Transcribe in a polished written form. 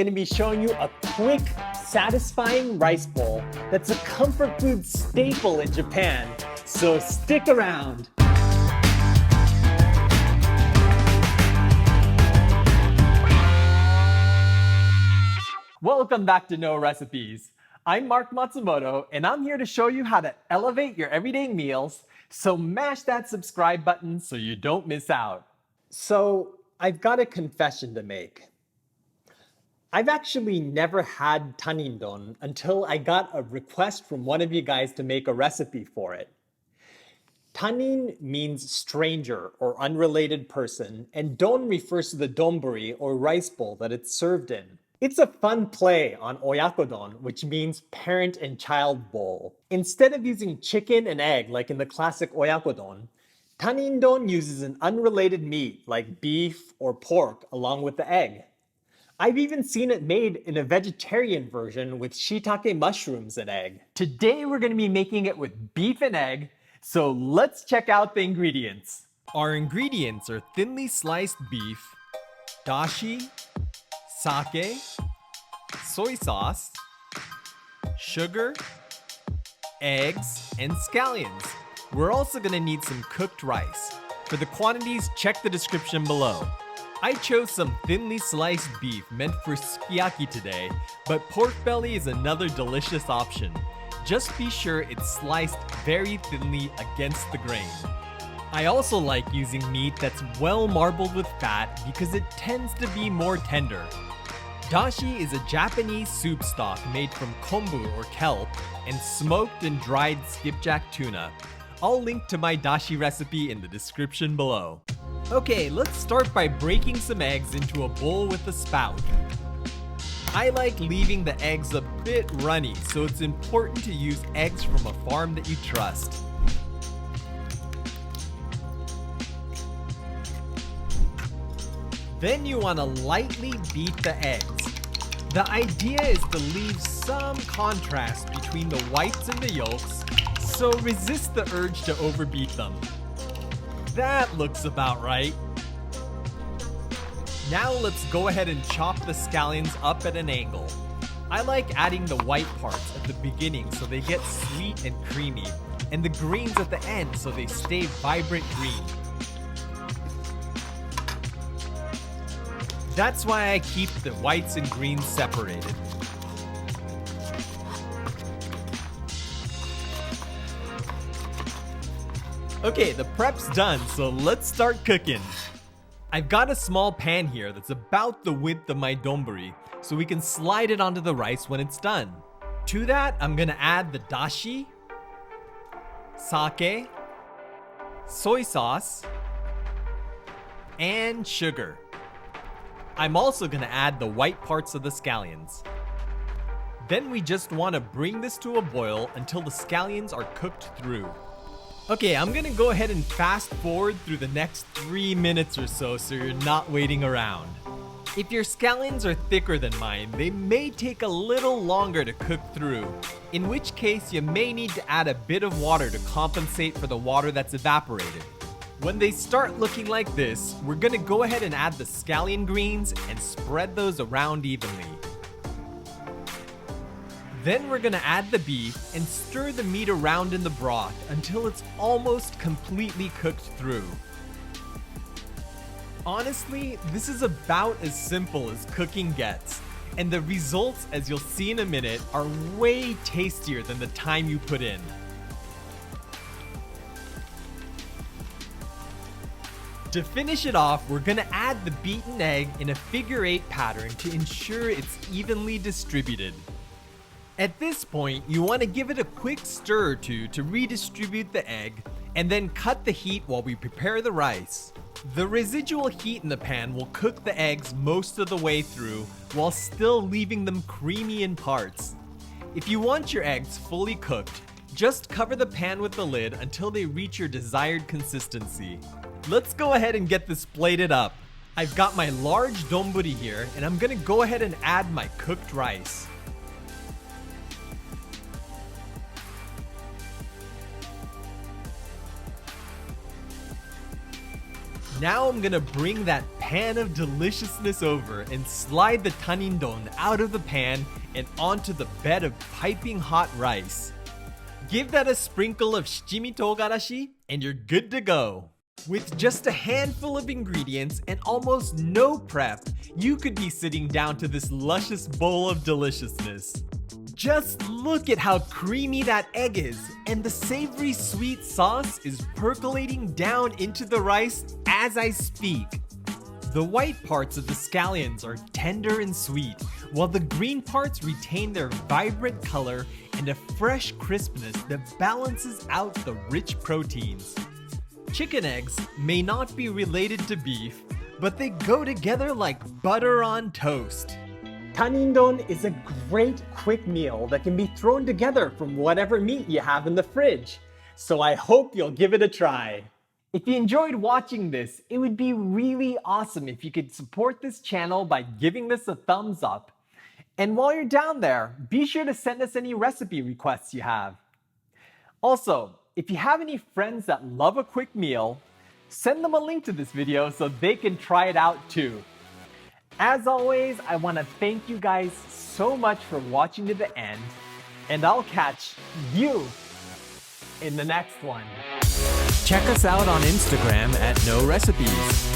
going to be showing you a quick, satisfying rice bowl that's a comfort food staple in Japan. So stick around. Welcome back to No Recipes. I'm Mark Matsumoto, and I'm here to show you how to elevate your everyday meals, so mash that subscribe button so you don't miss out. So, I've got a confession to make. I've actually never had Tanindon until I got a request from one of you guys to make a recipe for it. Tanin means stranger or unrelated person, and don refers to the donburi or rice bowl that it's served in. It's a fun play on Oyakodon, which means parent and child bowl. Instead of using chicken and egg like in the classic Oyakodon, Tanindon uses an unrelated meat like beef or pork along with the egg. I've even seen it made in a vegetarian version with shiitake mushrooms and egg. Today we're going to be making it with beef and egg, so let's check out the ingredients. Our ingredients are thinly sliced beef, dashi, sake, soy sauce, sugar, eggs, and scallions. We're also going to need some cooked rice. For the quantities, check the description below. I chose some thinly sliced beef meant for sukiyaki today, but pork belly is another delicious option. Just be sure it's sliced very thinly against the grain. I also like using meat that's well marbled with fat because it tends to be more tender. Dashi is a Japanese soup stock made from kombu or kelp and smoked and dried skipjack tuna. I'll link to my dashi recipe in the description below. Okay, let's start by breaking some eggs into a bowl with a spout. I like leaving the eggs a bit runny, so it's important to use eggs from a farm that you trust. Then you want to lightly beat the eggs. The idea is to leave some contrast between the whites and the yolks, so resist the urge to overbeat them. That looks about right. Now let's go ahead and chop the scallions up at an angle. I like adding the white parts at the beginning so they get sweet and creamy, and the greens at the end so they stay vibrant green. That's why I keep the whites and greens separated. Okay, the prep's done, so let's start cooking. I've got a small pan here that's about the width of my donburi, so we can slide it onto the rice when it's done. To that, I'm gonna add the dashi, sake, soy sauce, and sugar. I'm also gonna add the white parts of the scallions. Then we just wanna bring this to a boil until the scallions are cooked through. Okay, I'm gonna go ahead and fast forward through the next 3 minutes or so you're not waiting around. If your scallions are thicker than mine, they may take a little longer to cook through, in which case you may need to add a bit of water to compensate for the water that's evaporated. When they start looking like this, we're gonna go ahead and add the scallion greens and spread those around evenly. Then we're gonna add the beef and stir the meat around in the broth until it's almost completely cooked through. Honestly, this is about as simple as cooking gets, and the results, as you'll see in a minute, are way tastier than the time you put in. To finish it off, we're gonna add the beaten egg in a figure-8 pattern to ensure it's evenly distributed. At this point, you want to give it a quick stir or two to redistribute the egg, and then cut the heat while we prepare the rice. The residual heat in the pan will cook the eggs most of the way through, while still leaving them creamy in parts. If you want your eggs fully cooked, just cover the pan with the lid until they reach your desired consistency. Let's go ahead and get this plated up. I've got my large donburi here, and I'm gonna go ahead and add my cooked rice. Now I'm gonna bring that pan of deliciousness over and slide the tanindon out of the pan and onto the bed of piping hot rice. Give that a sprinkle of shichimi togarashi and you're good to go. With just a handful of ingredients and almost no prep, you could be sitting down to this luscious bowl of deliciousness. Just look at how creamy that egg is, and the savory sweet sauce is percolating down into the rice as I speak. The white parts of the scallions are tender and sweet, while the green parts retain their vibrant color and a fresh crispness that balances out the rich proteins. Chicken eggs may not be related to beef, but they go together like butter on toast. Tanindon is a great quick meal that can be thrown together from whatever meat you have in the fridge. So I hope you'll give it a try. If you enjoyed watching this, it would be really awesome if you could support this channel by giving this a thumbs up. And while you're down there, be sure to send us any recipe requests you have. Also, if you have any friends that love a quick meal, send them a link to this video so they can try it out too. As always, I want to thank you guys so much for watching to the end, and I'll catch you in the next one. Check us out on Instagram at NoRecipes.